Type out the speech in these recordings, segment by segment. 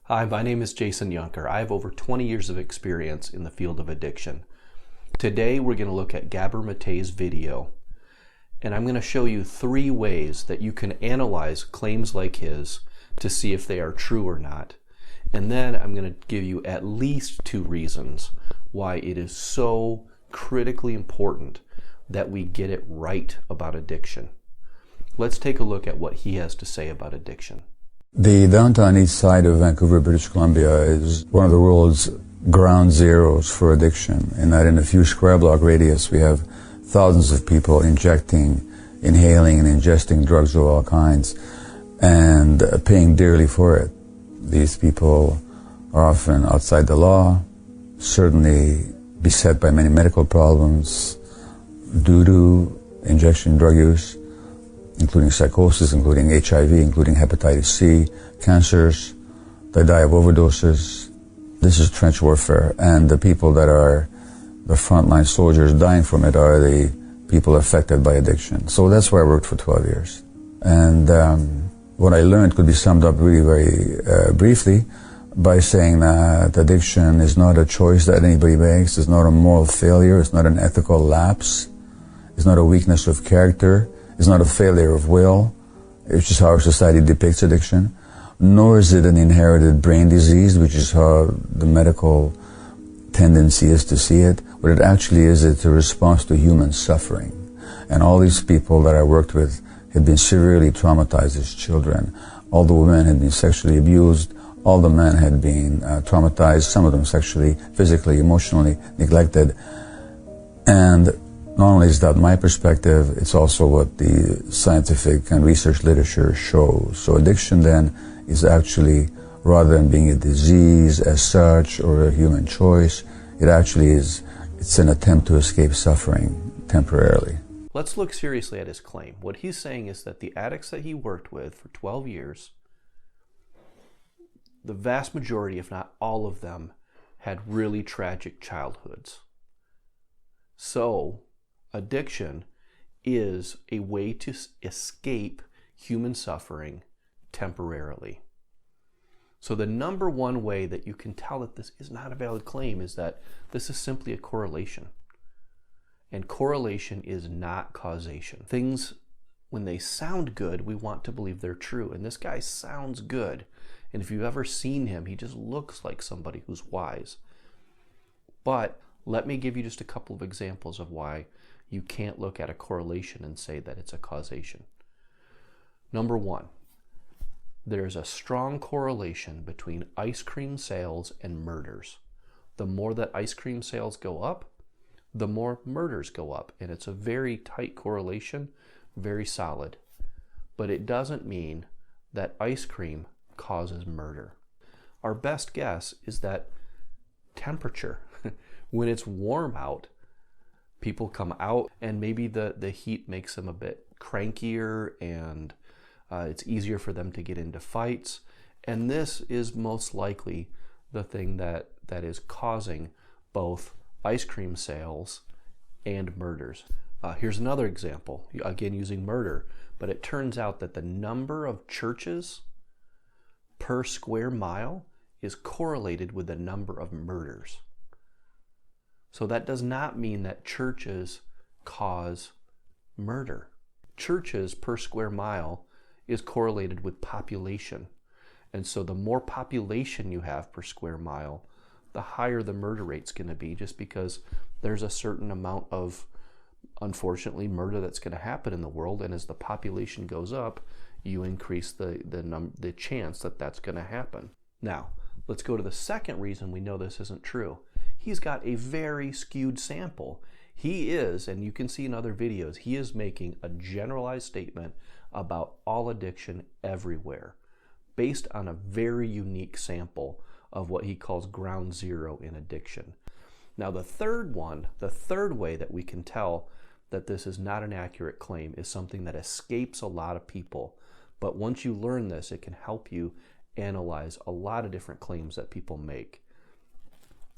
Hi, my name is Jason Yunker. I have over 20 years of experience in the field of addiction. Today we're going to look at Gabor Mate's video, and I'm going to show you 3 ways that you can analyze claims like his to see if they are true or not. And then I'm going to give you at least 2 reasons why it is so critically important that we get it right about addiction. Let's take a look at what he has to say about addiction. The downtown east side of Vancouver, British Columbia is one of the world's ground zeros for addiction, in that in a few square block radius we have thousands of people injecting, inhaling and ingesting drugs of all kinds and paying dearly for it. These people are often outside the law, certainly beset by many medical problems due to injection drug use, including psychosis, including HIV, including hepatitis C, cancers. They die of overdoses. This is trench warfare, and the people that are the frontline soldiers dying from it are the people affected by addiction. So that's where I worked for 12 years. And what I learned could be summed up really very briefly by saying that addiction is not a choice that anybody makes, it's not a moral failure, it's not an ethical lapse, it's not a weakness of character, it's not a failure of will, it's just how our society depicts addiction, nor is it an inherited brain disease, which is how the medical tendency is to see it. What it actually is, it's a response to human suffering. And all these people that I worked with had been severely traumatized as children. All the women had been sexually abused, all the men had been traumatized, some of them sexually, physically, emotionally neglected. And not only is that my perspective, it's also what the scientific and research literature shows. So addiction then is actually, rather than being a disease as such or a human choice, it actually is, it's an attempt to escape suffering temporarily. Let's look seriously at his claim. What he's saying is that the addicts that he worked with for 12 years, the vast majority, if not all of them, had really tragic childhoods. So addiction is a way to escape human suffering temporarily. So the number one way that you can tell that this is not a valid claim is that this is simply a correlation. And correlation is not causation. Things, when they sound good, we want to believe they're true. And this guy sounds good. And if you've ever seen him, he just looks like somebody who's wise. But let me give you just a couple of examples of why you can't look at a correlation and say that it's a causation. Number 1, there's a strong correlation between ice cream sales and murders. The more that ice cream sales go up, the more murders go up. And it's a very tight correlation, very solid. But it doesn't mean that ice cream causes murder. Our best guess is that temperature, when it's warm out, people come out and maybe the heat makes them a bit crankier and it's easier for them to get into fights. And this is most likely the thing that is causing both ice cream sales and murders. Here's another example, again using murder, but it turns out that the number of churches per square mile is correlated with the number of murders. So that does not mean that churches cause murder. Churches per square mile is correlated with population. And so the more population you have per square mile, the higher the murder rate's going to be, just because there's a certain amount of, unfortunately, murder that's going to happen in the world. And as the population goes up, you increase the chance that that's going to happen. Now, let's go to the second reason we know this isn't true. He's got a very skewed sample. He is, and you can see in other videos, he is making a generalized statement about all addiction everywhere, based on a very unique sample of what he calls ground zero in addiction. Now the third way that we can tell that this is not an accurate claim is something that escapes a lot of people. But once you learn this, it can help you analyze a lot of different claims that people make.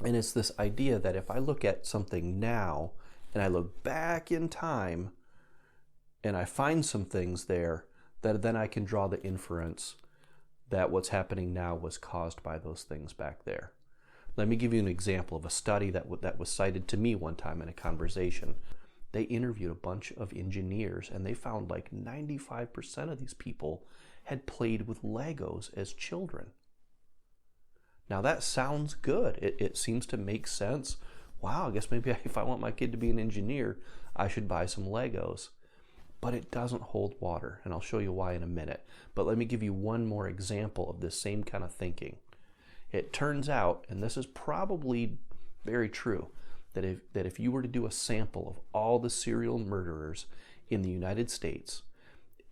And it's this idea that if I look at something now and I look back in time and I find some things there, that then I can draw the inference that what's happening now was caused by those things back there. Let me give you an example of a study that was cited to me one time in a conversation. They interviewed a bunch of engineers, and they found like 95% of these people had played with Legos as children. Now that sounds good. It seems to make sense. Wow, I guess maybe if I want my kid to be an engineer, I should buy some Legos. But it doesn't hold water, and I'll show you why in a minute. But let me give you one more example of this same kind of thinking. It turns out, and this is probably very true, that if you were to do a sample of all the serial murderers in the United States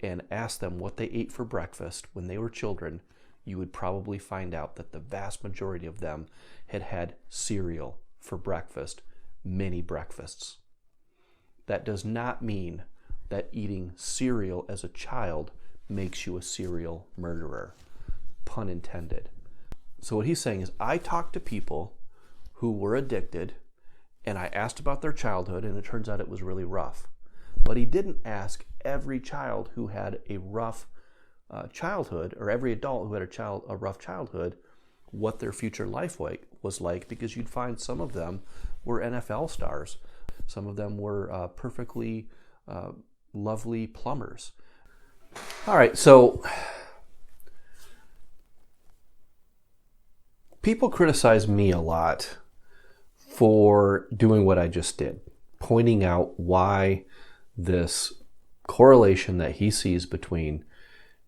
and ask them what they ate for breakfast when they were children, you would probably find out that the vast majority of them had had cereal for breakfast, many breakfasts. That does not mean that eating cereal as a child makes you a serial murderer, pun intended. So what he's saying is, I talked to people who were addicted, and I asked about their childhood, and it turns out it was really rough. But he didn't ask every child who had a rough childhood, or every adult who had a rough childhood, what their future life was like, because you'd find some of them were NFL stars. Some of them were perfectly lovely plumbers. All right, so people criticize me a lot for doing what I just did, pointing out why this correlation that he sees between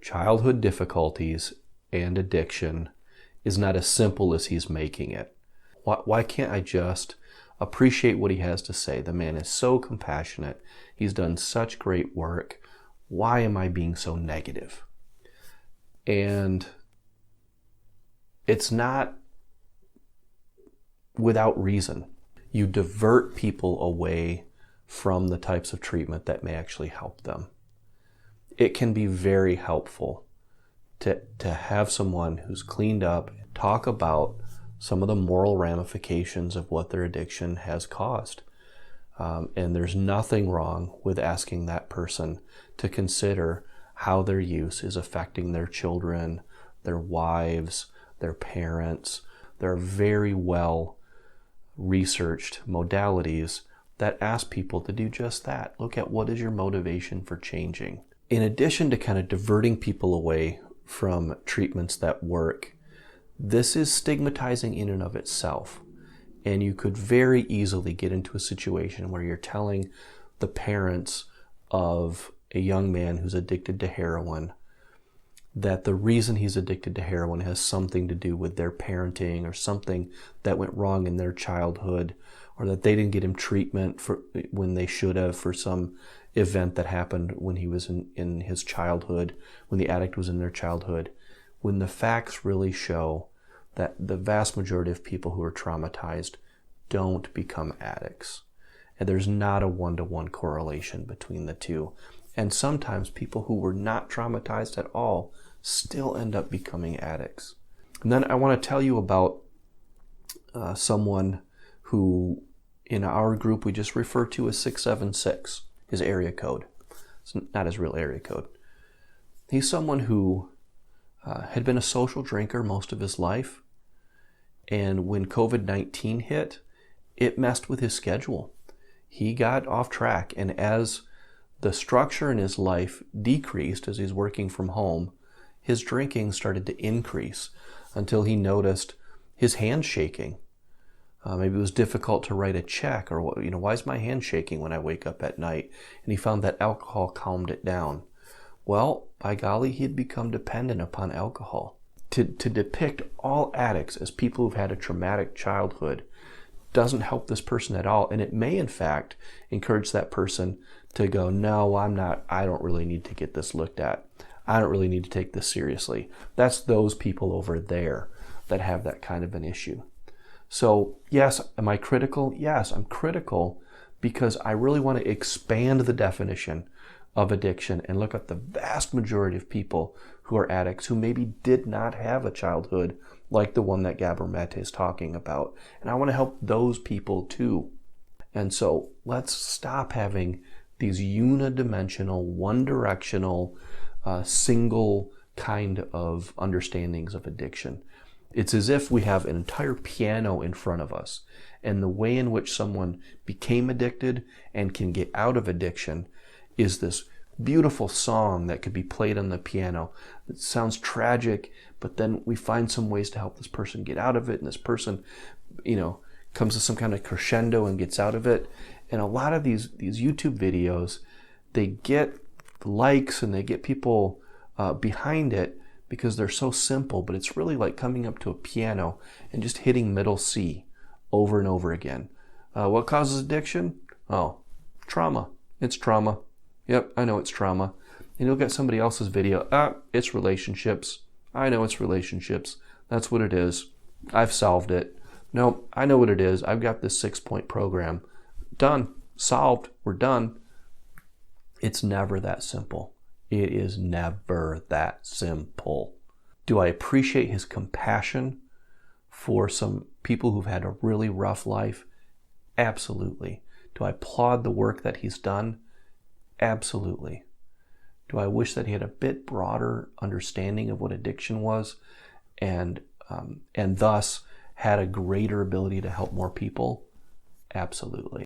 childhood difficulties and addiction is not as simple as he's making it. Why can't I just appreciate what he has to say? The man is so compassionate. He's done such great work. Why am I being so negative? And it's not without reason. You divert people away from the types of treatment that may actually help them. It can be very helpful to have someone who's cleaned up talk about some of the moral ramifications of what their addiction has caused. And there's nothing wrong with asking that person to consider how their use is affecting their children, their wives, their parents. There are very well researched modalities that ask people to do just that. Look at what is your motivation for changing. In addition to kind of diverting people away from treatments that work, this is stigmatizing in and of itself. And you could very easily get into a situation where you're telling the parents of a young man who's addicted to heroin that the reason he's addicted to heroin has something to do with their parenting or something that went wrong in their childhood, or that they didn't get him treatment for when they should have for some event that happened when he was in his childhood, when the addict was in their childhood, when the facts really show that the vast majority of people who are traumatized don't become addicts. And there's not a one-to-one correlation between the two. And sometimes people who were not traumatized at all still end up becoming addicts. And then I want to tell you about someone who in our group we just refer to as 676, his area code. It's not his real area code. He's someone who had been a social drinker most of his life. And when COVID-19 hit, it messed with his schedule. He got off track. And as the structure in his life decreased as he's working from home, his drinking started to increase until he noticed his hands shaking. Maybe it was difficult to write a check, or why is my hand shaking when I wake up at night? And he found that alcohol calmed it down. Well, by golly, he had become dependent upon alcohol. To depict all addicts as people who've had a traumatic childhood doesn't help this person at all. And it may, in fact, encourage that person to go, no, I don't really need to get this looked at. I don't really need to take this seriously. That's those people over there that have that kind of an issue. So yes, am I critical? Yes, I'm critical because I really want to expand the definition of addiction and look at the vast majority of people who are addicts who maybe did not have a childhood like the one that Gabor Mate is talking about. And I want to help those people too. And so let's stop having these unidimensional, one-directional, single kind of understandings of addiction. It's as if we have an entire piano in front of us, and the way in which someone became addicted and can get out of addiction is this beautiful song that could be played on the piano. It sounds tragic, but then we find some ways to help this person get out of it, and this person, comes to some kind of crescendo and gets out of it. And a lot of these YouTube videos, they get likes and they get people behind it because they're so simple, but it's really like coming up to a piano and just hitting middle C over and over again. What causes addiction? Oh, trauma. It's trauma. Yep, I know it's trauma. And you'll get somebody else's video. It's relationships. I know it's relationships. That's what it is. I've solved it. No, I know what it is. I've got this 6-point program. Done. Solved. We're done. It's never that simple. It is never that simple. Do I appreciate his compassion for some people who've had a really rough life? Absolutely. Do I applaud the work that he's done? Absolutely. Do I wish that he had a bit broader understanding of what addiction was and thus had a greater ability to help more people? Absolutely.